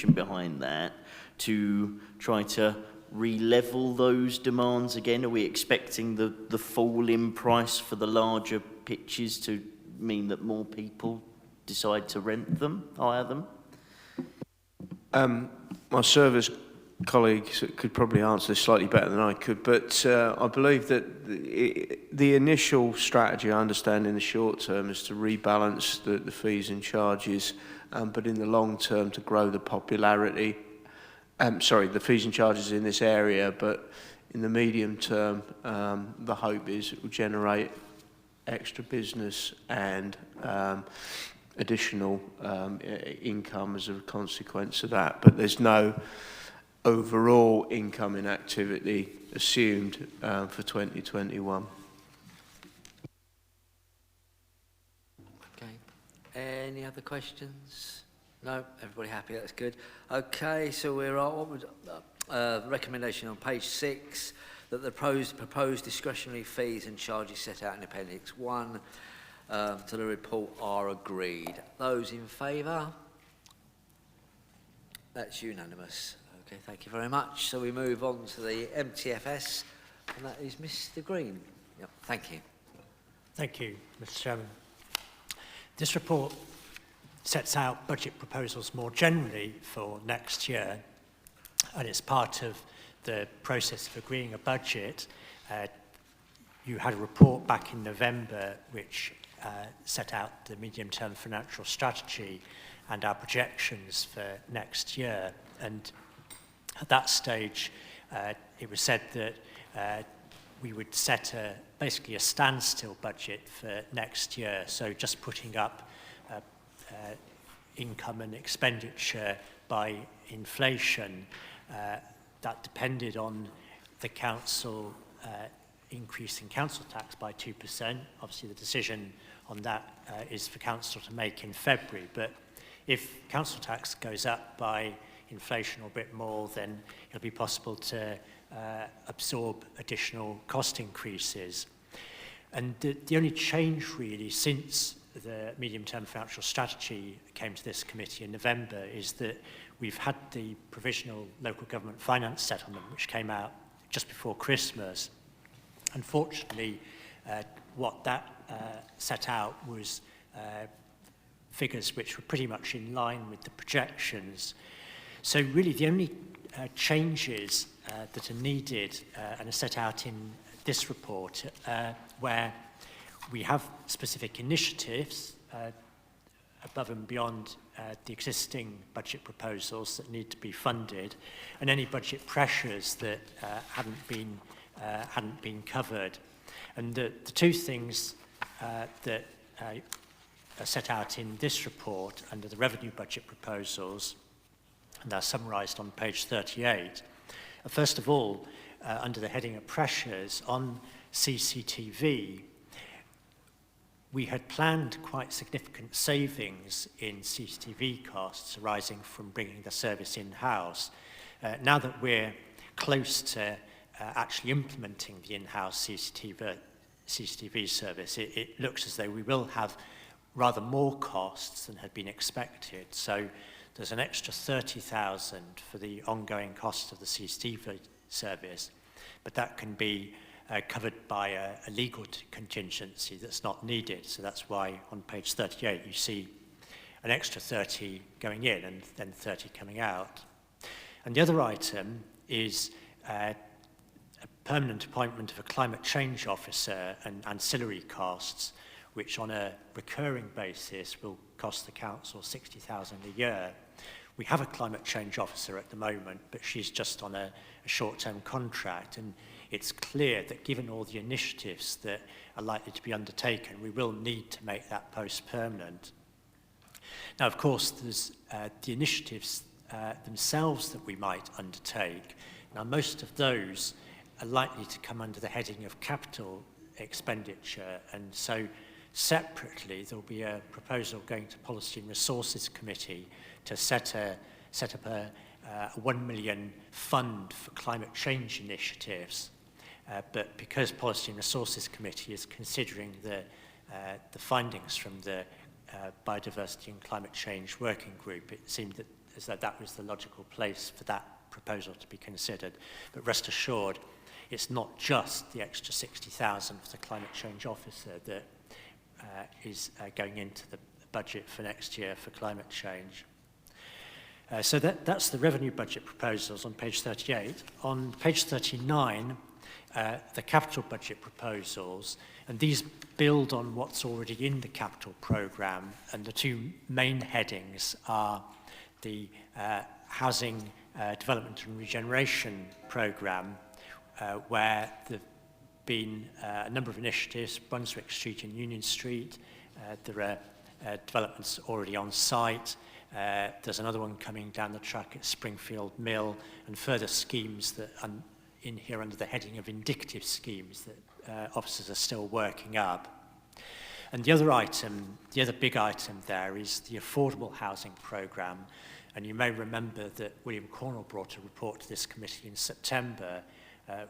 intention behind that to try to re-level those demands again? Are we expecting the fall in price for the larger pitches to mean that more people decide to rent them, hire them? My service colleagues could probably answer this slightly better than I could, but I believe that the initial strategy, I understand, in the short term is to rebalance the fees and charges, but in the long term to grow the popularity. The fees and charges in this area, but in the medium term, the hope is it will generate extra business and additional income as a consequence of that. But there's no overall income in activity assumed for 2021. Okay. Any other questions? No, everybody happy, that's good. Okay, so we're on what would recommendation on page 6 that the proposed discretionary fees and charges set out in Appendix 1 to the report are agreed. Those in favour? That's unanimous. Okay, thank you very much. So we move on to the MTFS, and that is Mr. Green. Yep, thank you. Thank you, Mr. Chairman. This report sets out budget proposals more generally for next year, and it's part of the process of agreeing a budget. You had a report back in November which set out the medium-term financial strategy and our projections for next year, and at that stage it was said that we would set basically a standstill budget for next year, so just putting up income and expenditure by inflation. That depended on the council increasing council tax by 2%. Obviously the decision on that is for council to make in February, but if council tax goes up by inflation or a bit more, then it'll be possible to absorb additional cost increases. And the only change really since the medium-term financial strategy came to this committee in November is that we've had the provisional local government finance settlement which came out just before Christmas. Unfortunately, what that set out was figures which were pretty much in line with the projections. So really the only changes that are needed and are set out in this report where we have specific initiatives above and beyond the existing budget proposals that need to be funded, and any budget pressures that hadn't been covered. And the two things that are set out in this report under the revenue budget proposals, and they're summarised on page 38. First of all, under the heading of pressures on CCTV, we had planned quite significant savings in CCTV costs arising from bringing the service in-house. Now that we're close to actually implementing the in-house CCTV service, it looks as though we will have rather more costs than had been expected. So there's an extra 30,000 for the ongoing cost of the CCTV service, but that can be covered by a legal contingency that's not needed. So that's why on page 38 you see an extra 30 going in and then 30 coming out. And the other item is a permanent appointment of a climate change officer and ancillary costs, which on a recurring basis will cost the council 60,000 a year. We have a climate change officer at the moment, but she's just on a short-term contract, and it's clear that given all the initiatives that are likely to be undertaken, we will need to make that post permanent. Now, of course, there's the initiatives themselves that we might undertake. Now, most of those are likely to come under the heading of capital expenditure, and so separately there'll be a proposal going to Policy and Resources Committee to set up a 1 million fund for climate change initiatives. But because Policy and Resources Committee is considering the findings from the Biodiversity and Climate Change Working Group, it seemed that as though that was the logical place for that proposal to be considered. But rest assured, it's not just the extra 60,000 for the climate change officer that is going into the budget for next year for climate change. So that's the revenue budget proposals on page 38. On page 39, the capital budget proposals, and these build on what's already in the capital programme, and the two main headings are the housing development and regeneration programme, where there've been a number of initiatives, Brunswick Street and Union Street. There are developments already on site. There's another one coming down the track at Springfield Mill, and further schemes that are in here under the heading of indicative schemes that officers are still working up. And the other item, the other big item there is the affordable housing programme. And you may remember that William Cornell brought a report to this committee in September,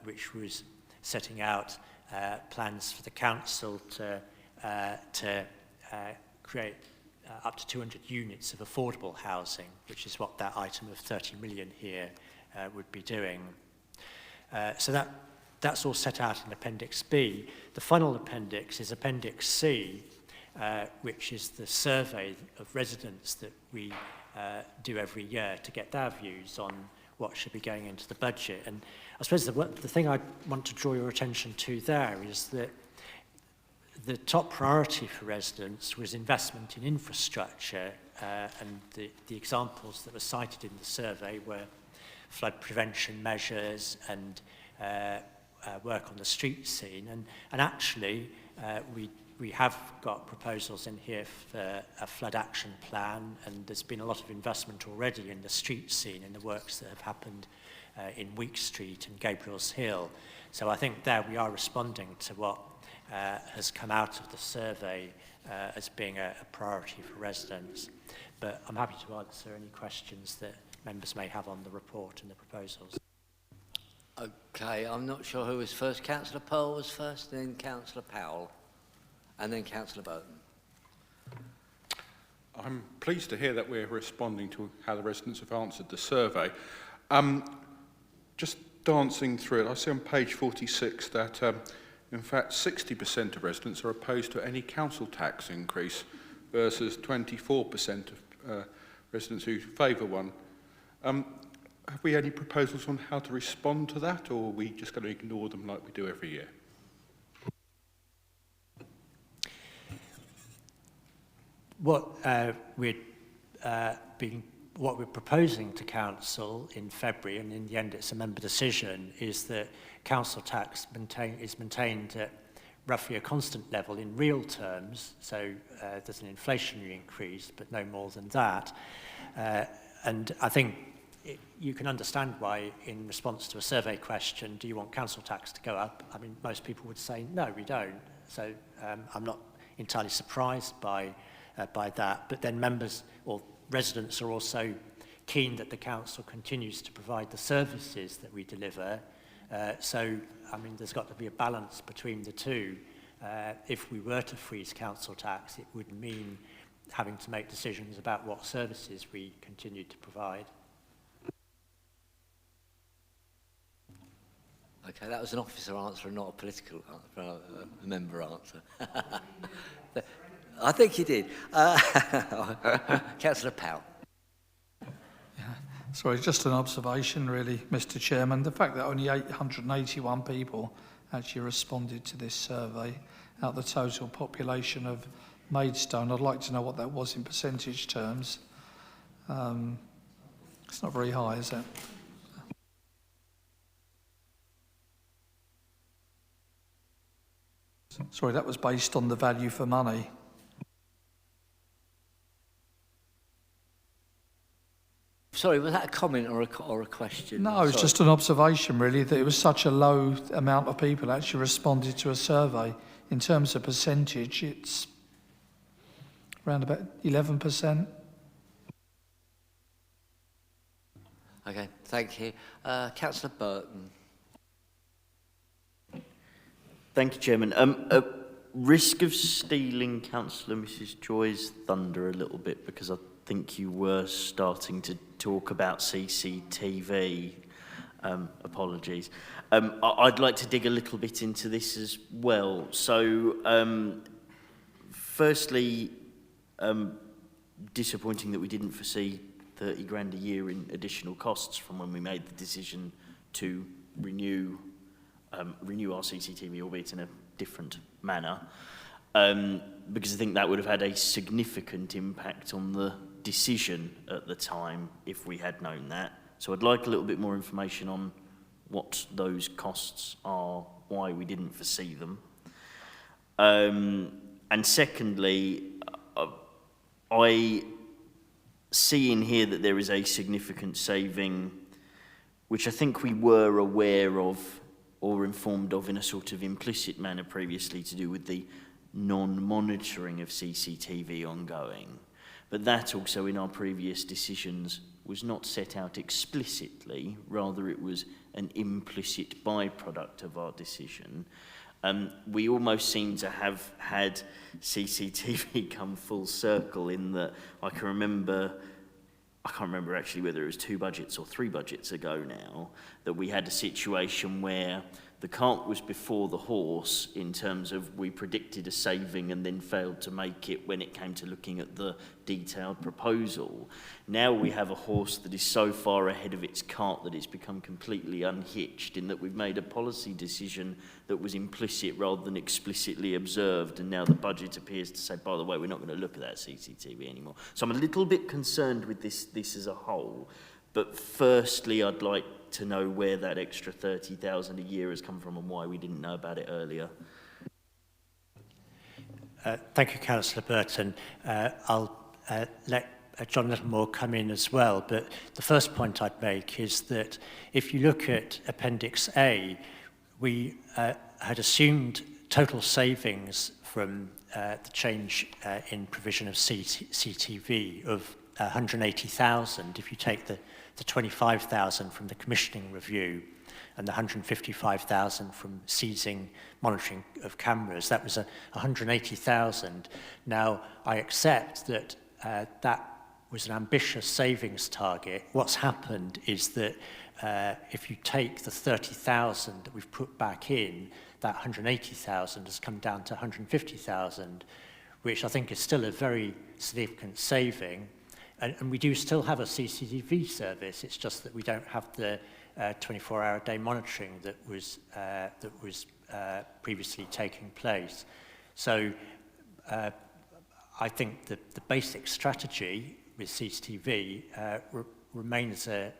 which was setting out plans for the council to create up to 200 units of affordable housing, which is what that item of 30 million here would be doing. So that's all set out in Appendix B. The final appendix is Appendix C, which is the survey of residents that we do every year to get their views on what should be going into the budget. And I suppose the thing I want to draw your attention to there is that the top priority for residents was investment in infrastructure, and the examples that were cited in the survey were flood prevention measures and work on the street scene. And actually, we have got proposals in here for a flood action plan, and there's been a lot of investment already in the street scene, in the works that have happened in Week Street and Gabriel's Hill. So I think there we are responding to what has come out of the survey as being a priority for residents. But I'm happy to answer any questions that members may have on the report and the proposals. Okay, I'm not sure who was first. Councillor Pearl was first, then Councillor Powell, and then Councillor Burton. I'm pleased to hear that we're responding to how the residents have answered the survey. Just dancing through it, I see on page 46 that in fact 60% of residents are opposed to any council tax increase versus 24% of residents who favour one. Have we any proposals on how to respond to that, or are we just going to ignore them like we do every year? What we're proposing to council in February, and in the end it's a member decision, is that council tax is maintained at roughly a constant level in real terms. So there's an inflationary increase, but no more than that. And I think you can understand why, in response to a survey question, do you want council tax to go up? I mean, most people would say, no, we don't. So I'm not entirely surprised by that. But then members or residents are also keen that the council continues to provide the services that we deliver. So, I mean, there's got to be a balance between the two. If we were to freeze council tax, it would mean having to make decisions about what services we continue to provide. Okay, that was an officer answer and not a political answer, a member answer. I think he did. Councillor Powell. Sorry, just an observation really, Mr Chairman. The fact that only 881 people actually responded to this survey out of the total population of Maidstone, I'd like to know what that was in percentage terms. It's not very high, is it? Sorry, that was based on the value for money. Sorry, was that a comment or a question? No, it's just an observation really, that it was such a low amount of people actually responded to a survey. In terms of percentage, it's around about 11%. Okay, thank you. Councillor Burton. Thank you, Chairman. Risk of stealing Councillor Mrs Joy's thunder a little bit, because I think you were starting to talk about CCTV. Apologies. I'd like to dig a little bit into this as well. So, firstly, disappointing that we didn't foresee 30 grand a year in additional costs from when we made the decision to renew our CCTV, albeit in a different manner, because I think that would have had a significant impact on the decision at the time if we had known that. So I'd like a little bit more information on what those costs are, why we didn't foresee them. And secondly, I see in here that there is a significant saving, which I think we were aware of or informed of in a sort of implicit manner previously, to do with the non-monitoring of CCTV ongoing. But that also in our previous decisions was not set out explicitly, rather it was an implicit byproduct of our decision. We almost seem to have had CCTV come full circle in that I can't remember actually whether it was 2 budgets or 3 budgets ago now, that we had a situation where the cart was before the horse in terms of we predicted a saving and then failed to make it when it came to looking at the detailed proposal. Now we have a horse that is so far ahead of its cart that it's become completely unhitched, in that we've made a policy decision that was implicit rather than explicitly observed, and now the budget appears to say, by the way, we're not going to look at that CCTV anymore. So I'm a little bit concerned with this as a whole. But firstly, I'd like to know where that extra 30,000 a year has come from and why we didn't know about it earlier. Thank you, Councillor Burton. I'll let John Littlemore come in as well, but the first point I'd make is that if you look at Appendix A, we had assumed total savings from the change in provision of CTV of 180,000 if you take the 25,000 from the commissioning review and the 155,000 from seizing monitoring of cameras. That was 180,000. Now, I accept that that was an ambitious savings target. What's happened is that if you take the 30,000 that we've put back in, that 180,000 has come down to 150,000, which I think is still a very significant saving. And we do still have a CCTV service. It's just that we don't have the 24-hour-a-day monitoring that was previously taking place. So I think that the basic strategy with CCTV remains the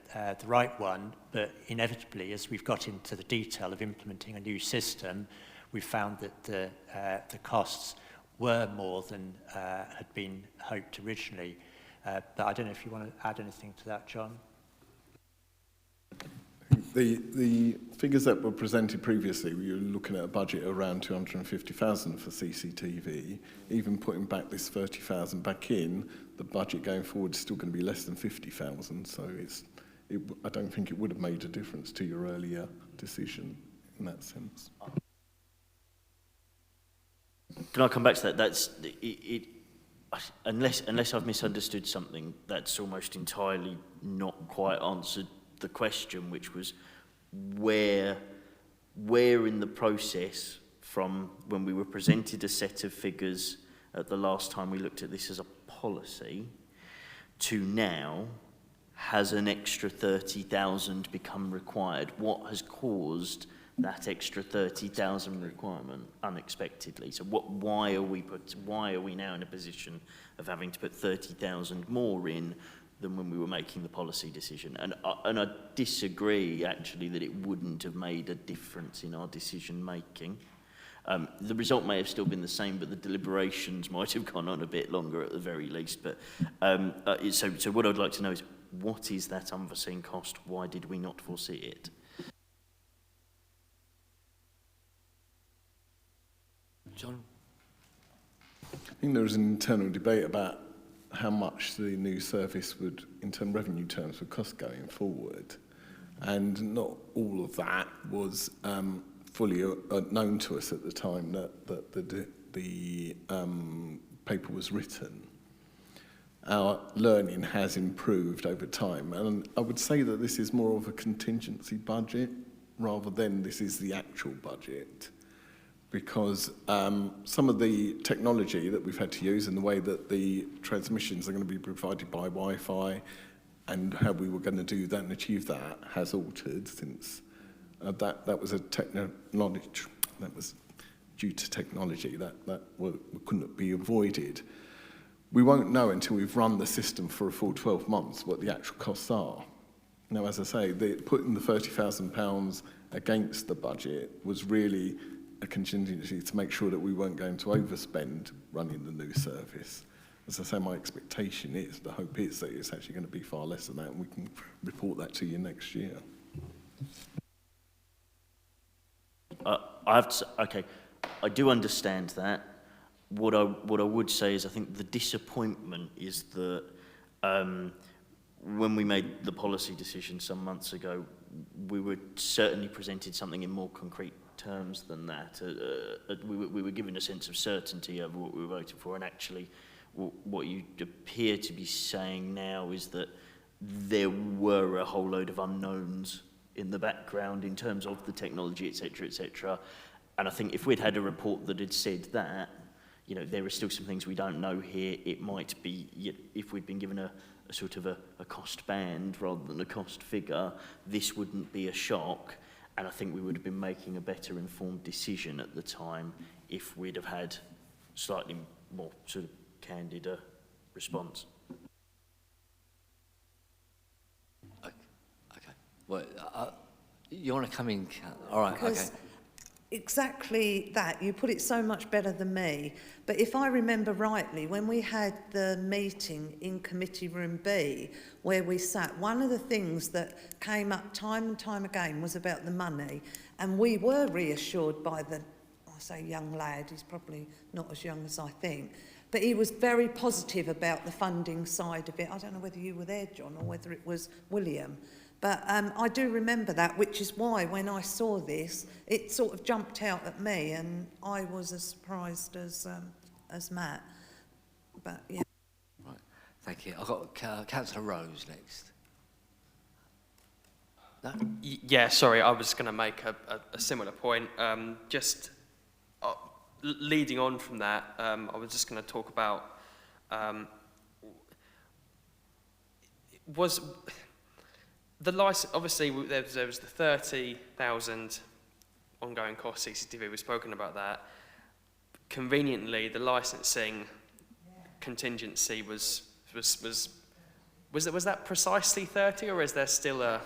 right one, but inevitably, as we've got into the detail of implementing a new system, we've found that the costs were more than had been hoped originally. But I don't know if you want to add anything to that, John. The figures that were presented previously, we were looking at a budget around 250,000 for CCTV. Even putting back this 30,000 back in, the budget going forward is still going to be less than 50,000. So I don't think it would have made a difference to your earlier decision in that sense. Can I come back to that? Unless I've misunderstood something, that's almost entirely not quite answered the question, which was where in the process, from when we were presented a set of figures at the last time we looked at this as a policy, to now, has an extra 30,000 become required? What has caused that extra 30,000 requirement unexpectedly? So why are we now in a position of having to put 30,000 more in than when we were making the policy decision? And I disagree actually that it wouldn't have made a difference in our decision making. The result may have still been the same, but the deliberations might have gone on a bit longer at the very least. But so what I'd like to know is, what is that unforeseen cost? Why did we not foresee it? John? I think there was an internal debate about how much the new service would, in revenue terms, would cost going forward. And not all of that was fully known to us at the time that the paper was written. our learning has improved over time. And I would say that this is more of a contingency budget rather than this is the actual budget. Because some of the technology that we've had to use and the way that the transmissions are going to be provided by Wi-Fi and how we were going to do that and achieve that has altered since that was a technology that was due to technology that couldn't be avoided. We won't know until we've run the system for a full 12 months what the actual costs are. Now, as I say, putting the £30,000 against the budget was really a contingency to make sure that we weren't going to overspend running the new service. As I say, my expectation is, the hope is that it's actually going to be far less than that, and we can report that to you next year. Okay, I do understand that. What I would say is I think the disappointment is that when we made the policy decision some months ago, we were certainly presented something in more concrete terms than that. We were given a sense of certainty over what we were voting for, and actually what you appear to be saying now is that there were a whole load of unknowns in the background in terms of the technology, etc., etc. And I think if we'd had a report that had said that, you know, there are still some things we don't know here. It might be, if we'd been given a sort of a cost band rather than a cost figure, this wouldn't be a shock. And I think we would have been making a better informed decision at the time if we'd have had slightly more sort of candid response. Okay. Well, you want to come in? All right, because okay. Exactly that. You put it so much better than me. But if I remember rightly, when we had the meeting in Committee Room B, where we sat, one of the things that came up time and time again was about the money. And we were reassured by the, I say young lad, he's probably not as young as I think, but he was very positive about the funding side of it. I don't know whether you were there, John, or whether it was William. But I do remember that, which is why when I saw this, it sort of jumped out at me, and I was as surprised as Matt. But yeah. Right, thank you. I've got Councillor Rose next. No? Yeah, sorry, I was going to make a similar point. Just leading on from that, I was just going to talk about was the license. Obviously, there was the 30,000 ongoing cost CCTV. We've spoken about that. Conveniently, the licensing contingency was that precisely 30, or is there still a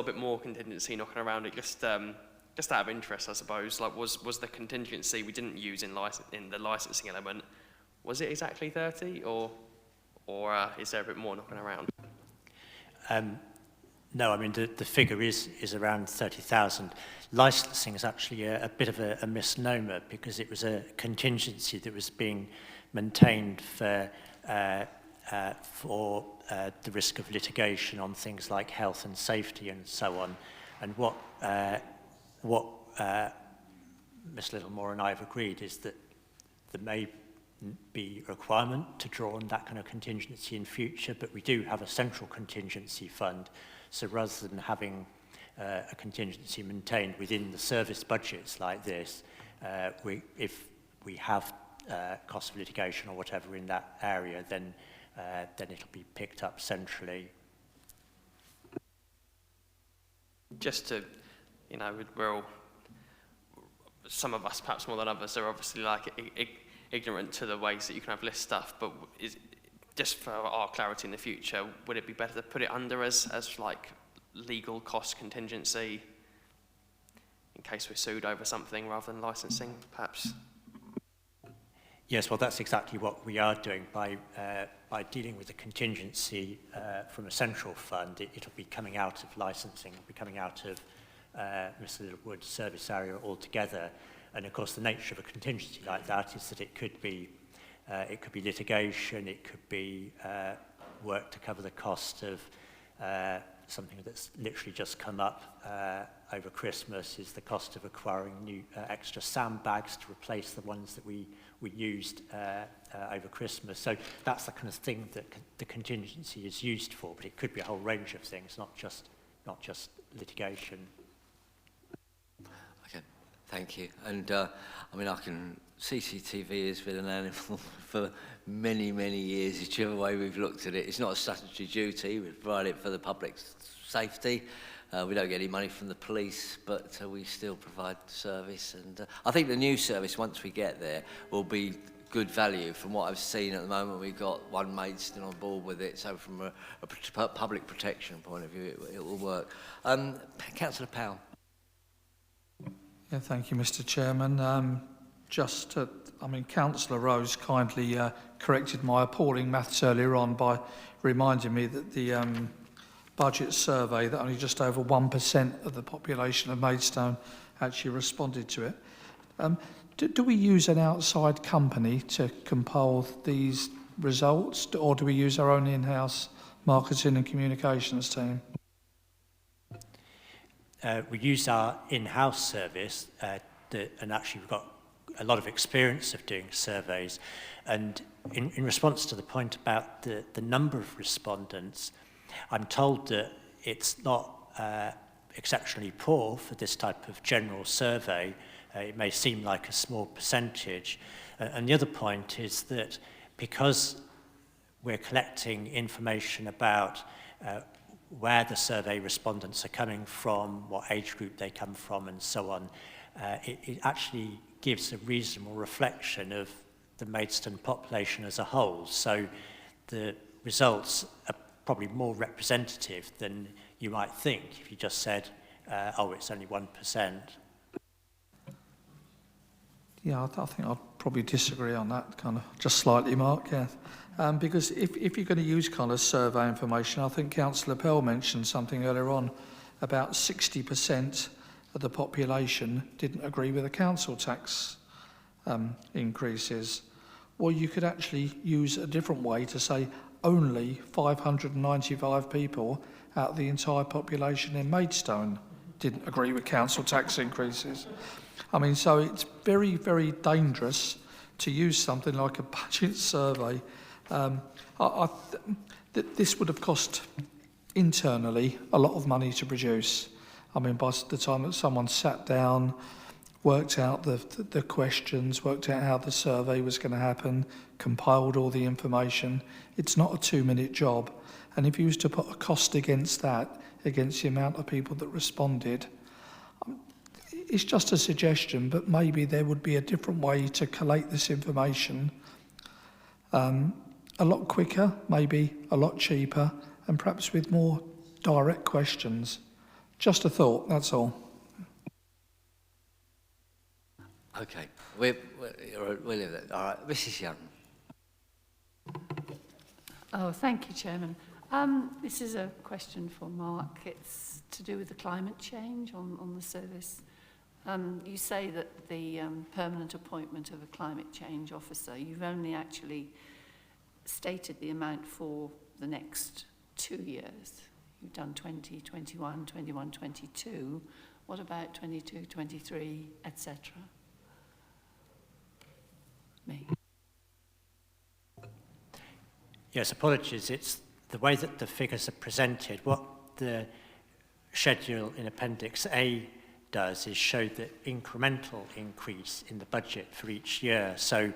bit more contingency knocking around it? Just out of interest, I suppose. Like, was the contingency we didn't use in the licensing element, was it exactly 30, or is there a bit more knocking around? No, I mean, the figure is around 30,000. Licensing is actually a bit of a misnomer, because it was a contingency that was being maintained for the risk of litigation on things like health and safety and so on. And what Ms Littlemore and I have agreed is that there may be a requirement to draw on that kind of contingency in future, but we do have a central contingency fund. So rather than having a contingency maintained within the service budgets like this, if we have cost of litigation or whatever in that area, then it'll be picked up centrally. Just to, you know, we're all, some of us, perhaps more than others, are obviously like ignorant to the ways that you can have list stuff, but just for our clarity in the future, would it be better to put it under as like legal cost contingency in case we're sued over something rather than licensing, perhaps? Yes, well, that's exactly what we are doing by dealing with the contingency from a central fund. It'll be coming out of licensing, it'll be coming out of Mr. Littlewood's service area altogether. And of course, the nature of a contingency like that is that it could be litigation, it could be work to cover the cost of something that's literally just come up over Christmas, is the cost of acquiring new extra sandbags to replace the ones that we we used over Christmas. So that's the kind of thing that the contingency is used for, but it could be a whole range of things, not just litigation. Okay, thank you. And I mean, CCTV has been an animal for many, many years, whichever way we've looked at it. It's not a statutory duty, we provide it for the public's safety. We don't get any money from the police, but we still provide service. And I think the new service, once we get there, will be good value. From what I've seen at the moment, we've got one Maidstone on board with it, so from a public protection point of view, it will work. Councillor Powell. Yeah, thank you, Mr. Chairman. Councillor Rose kindly corrected my appalling maths earlier on by reminding me that the budget survey, that only just over 1% of the population of Maidstone actually responded to it. Do we use an outside company to compile these results, or do we use our own in-house marketing and communications team? We use our in-house service, and actually we've got a lot of experience of doing surveys. And in response to the point about the number of respondents, I'm told that it's not exceptionally poor for this type of general survey. It may seem like a small percentage. And the other point is that because we're collecting information about where the survey respondents are coming from, what age group they come from, and so on, it actually gives a reasonable reflection of the Maidstone population as a whole. So the results are probably more representative than you might think if you just said, oh, it's only 1%. Yeah, I think I'd probably disagree on that, kind of just slightly, Mark, yeah. Because if you're going to use kind of survey information, I think Councillor Pell mentioned something earlier on about 60% of the population didn't agree with the council tax increases. Well, you could actually use a different way to say only 595 people out of the entire population in Maidstone didn't agree with council tax increases. I mean, so it's very, very dangerous to use something like a budget survey. This would have cost internally a lot of money to produce. I mean, by the time that someone sat down, worked out the questions, worked out how the survey was going to happen, compiled all the information, it's not a 2-minute job. And if you was to put a cost against that, against the amount of people that responded, it's just a suggestion, but maybe there would be a different way to collate this information a lot quicker, maybe a lot cheaper, and perhaps with more direct questions. Just a thought, that's all. Okay, we'll leave that. All right, Mrs. Young. Oh, thank you, Chairman. This is a question for Mark. It's to do with the climate change on the service. You say that the permanent appointment of a climate change officer, you've only actually stated the amount for the next 2 years. You've done 20, 21, 21, 22. What about 22, 23, etc.? Me. Yes, apologies. It's the way that the figures are presented. What the schedule in Appendix A does is show the incremental increase in the budget for each year. So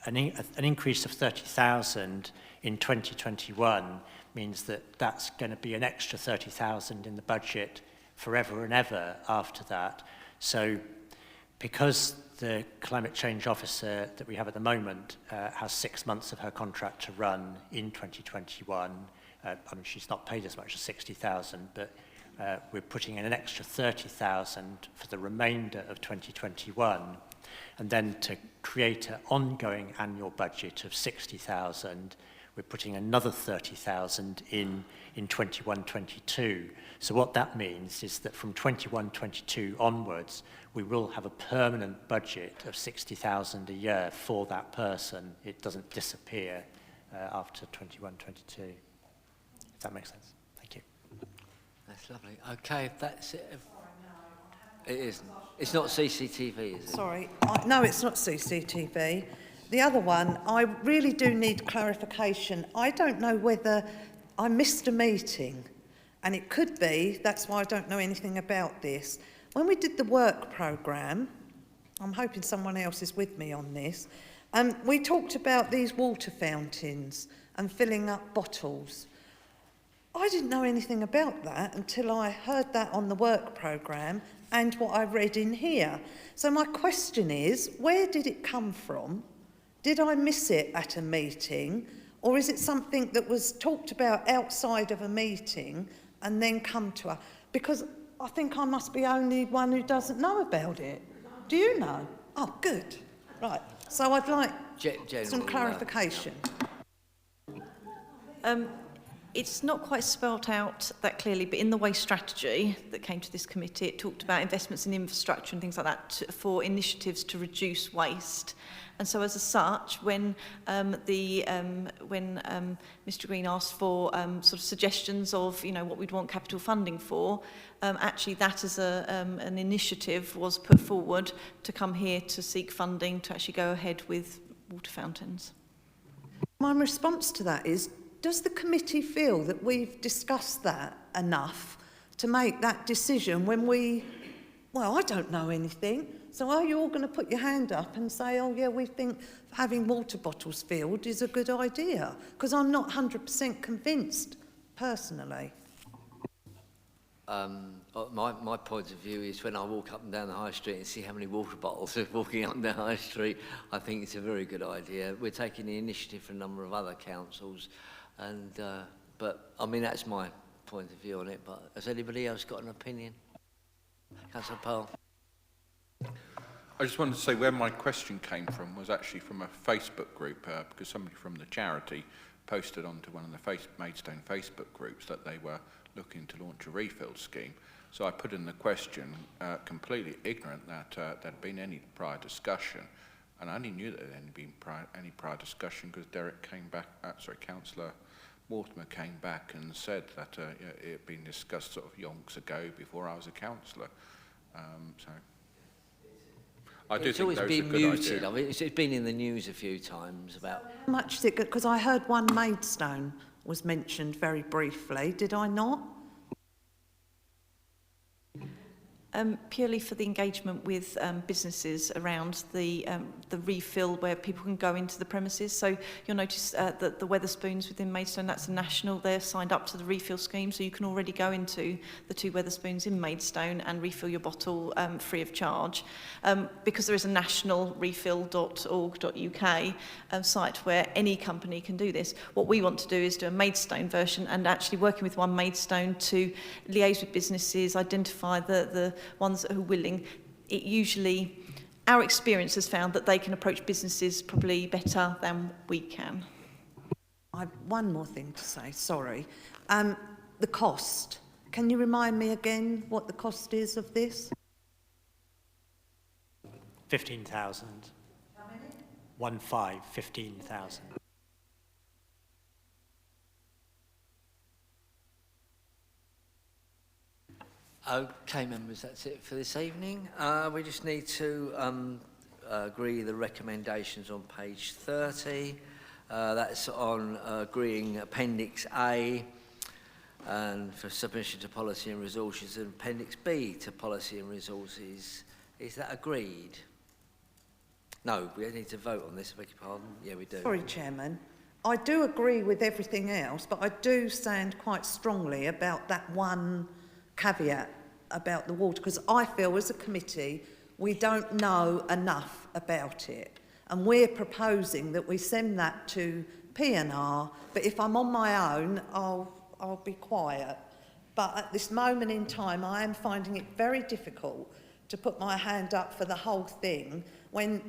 an increase of 30,000 in 2021 means that that's going to be an extra 30,000 in the budget forever and ever after that. So because the climate change officer that we have at the moment has 6 months of her contract to run in 2021, I mean, she's not paid as much as 60,000, but we're putting in an extra 30,000 for the remainder of 2021, and then to create an ongoing annual budget of 60,000, we're putting another 30,000 in 21-22. So what that means is that from 21-22 onwards, we will have a permanent budget of 60,000 a year for that person. It doesn't disappear after 21-22. If that makes sense. Thank you. That's lovely. Okay, if that's it. It isn't. It's not CCTV, is it? Sorry, no, it's not CCTV. The other one, I really do need clarification. I don't know whether I missed a meeting, and it could be, that's why I don't know anything about this. When we did the work programme, I'm hoping someone else is with me on this, we talked about these water fountains and filling up bottles. I didn't know anything about that until I heard that on the work programme and what I read in here. So my question is, where did it come from? Did I miss it at a meeting, or is it something that was talked about outside of a meeting and then come to us? Because I think I must be the only one who doesn't know about it. Do you know? Oh, good. Right. So I'd like some clarification. It's not quite spelt out that clearly, but in the waste strategy that came to this committee, it talked about investments in infrastructure and things like that for initiatives to reduce waste. And so, as such, when Mr. Green asked for sort of suggestions of what we'd want capital funding for, actually that as an initiative was put forward to come here to seek funding to actually go ahead with water fountains. My response to that is, does the committee feel that we've discussed that enough to make that decision when well, I don't know anything. So are you all going to put your hand up and say, oh, yeah, we think having water bottles filled is a good idea? Because I'm not 100% convinced, personally. My point of view is when I walk up and down the high street and see how many water bottles are walking up and down the high street, I think it's a very good idea. We're taking the initiative for a number of other councils, and but I mean that's my point of view on it. But has anybody else got an opinion? Councillor Pearl. I just wanted to say where my question came from was actually from a Facebook group, because somebody from the charity posted onto one of the Maidstone Facebook groups that they were looking to launch a refill scheme. So I put in the question, completely ignorant that there'd been any prior discussion, and I only knew that there hadn't been any prior discussion because Derek came back, Councillor Mortimer came back and said that it had been discussed sort of yonks ago before I was a councillor. So I do think those are a good idea. I mean, it's been in the news a few times about. How much is it? Because I heard one Maidstone was mentioned very briefly. Did I not? Purely for the engagement with businesses around the refill where people can go into the premises. So you'll notice that the Wetherspoons within Maidstone, that's a national, they're signed up to the refill scheme, so you can already go into the two Wetherspoons in Maidstone and refill your bottle free of charge. Because there is a national refill.org.uk site where any company can do this. What we want to do is do a Maidstone version and actually working with one Maidstone to liaise with businesses, identify the ones that are willing. It usually, our experience has found that they can approach businesses probably better than we can. I've one more thing to say, sorry. The cost. Can you remind me again what the cost is of this? 15,000. How many? 15,000. Okay, members, that's it for this evening. We just need to agree the recommendations on page 30. That's on agreeing Appendix A and for submission to Policy and Resources and Appendix B to Policy and Resources. Is that agreed? No, we need to vote on this, I beg your pardon. Yeah, we do. Sorry, Chairman. I do agree with everything else, but I do stand quite strongly about that one caveat about the water, because I feel as a committee we don't know enough about it, and we're proposing that we send that to P&R, but if I'm on my own I'll be quiet. But at this moment in time I am finding it very difficult to put my hand up for the whole thing when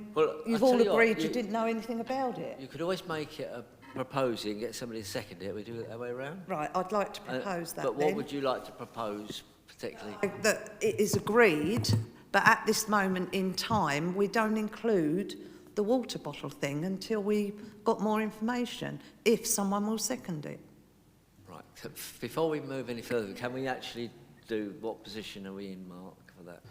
you've all agreed you didn't know anything about it. You could always make it a proposing, get somebody to second it. We do it that way around? Right, I'd like to propose that But then. what would you like to propose particularly? That it is agreed, but at this moment in time, we don't include the water bottle thing until we got more information, if someone will second it. Right, before we move any further, can we actually do, what position are we in, Mark, for that?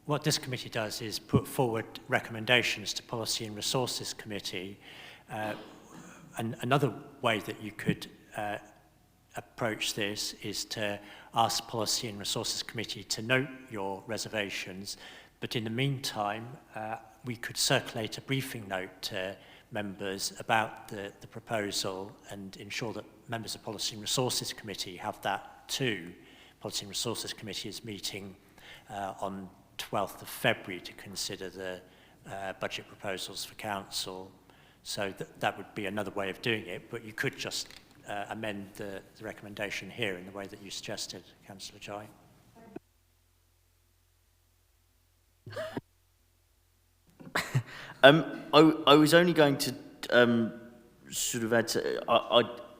what this committee does is put forward recommendations to Policy and Resources Committee. And another way that you could approach this is to ask Policy and Resources Committee to note your reservations, but in the meantime, we could circulate a briefing note to members about the proposal and ensure that members of Policy and Resources Committee have that too. Policy and Resources Committee is meeting on 12th of February to consider the budget proposals for council. So that would be another way of doing it, but you could just amend the recommendation here in the way that you suggested, Councillor Jai. I was only going to sort of add to,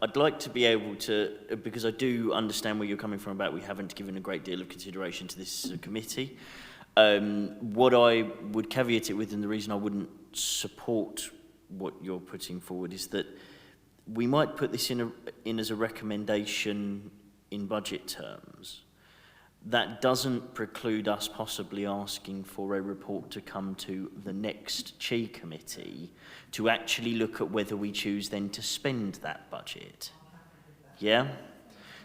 I'd like to be able to, because I do understand where you're coming from about we haven't given a great deal of consideration to this committee. What I would caveat it with, and the reason I wouldn't support what you're putting forward, is that we might put this in as a recommendation in budget terms. That doesn't preclude us possibly asking for a report to come to the next Chi committee to actually look at whether we choose then to spend that budget. Yeah?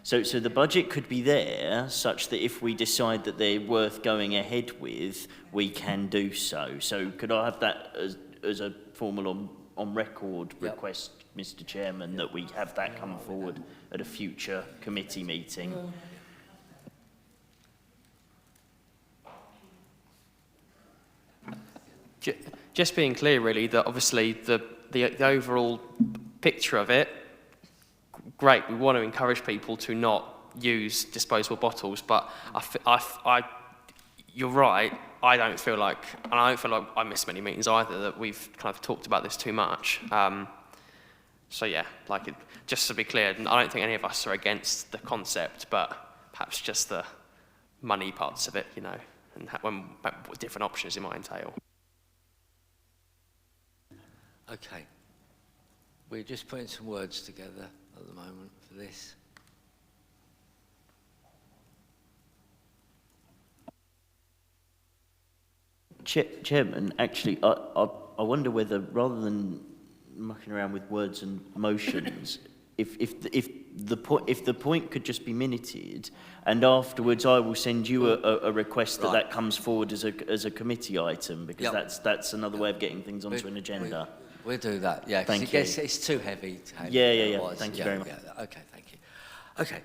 So the budget could be there such that if we decide that they're worth going ahead with, we can do so. So could I have that as a formal on record request, Mr. Chairman, that we have that come forward at a future committee meeting? Just being clear, really, that obviously the overall picture of it, great, we want to encourage people to not use disposable bottles, but you're right, I don't feel like I miss many meetings either, that we've kind of talked about this too much. So yeah, just to be clear, I don't think any of us are against the concept, but perhaps just the money parts of it, you know, and what different options it might entail. Okay. We're just putting some words together at the moment for this. Chairman, actually, I wonder whether, rather than mucking around with words and motions, if the point could just be minuted, and afterwards I will send you a request that comes forward as a committee item, because that's another way of getting things onto an agenda. We'll do that, yeah. Thank you. It's too heavy to have. Yeah. Thank you very much. Yeah. Okay, thank you. Okay,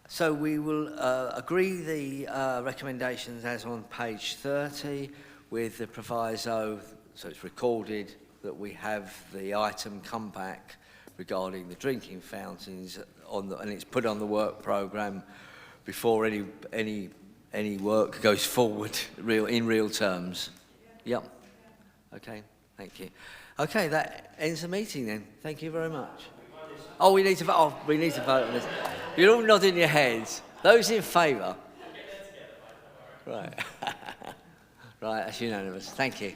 so we will agree the recommendations as on page 30 with the proviso, so it's recorded that we have the item come back regarding the drinking fountains and it's put on the work programme before any work goes forward in real terms. Yep. Okay, thank you. Okay, that ends the meeting then. Thank you very much. Oh, we need to vote. Oh, we need to vote on this. You're all nodding your heads. Those in favour? Right. Right, that's unanimous. Thank you.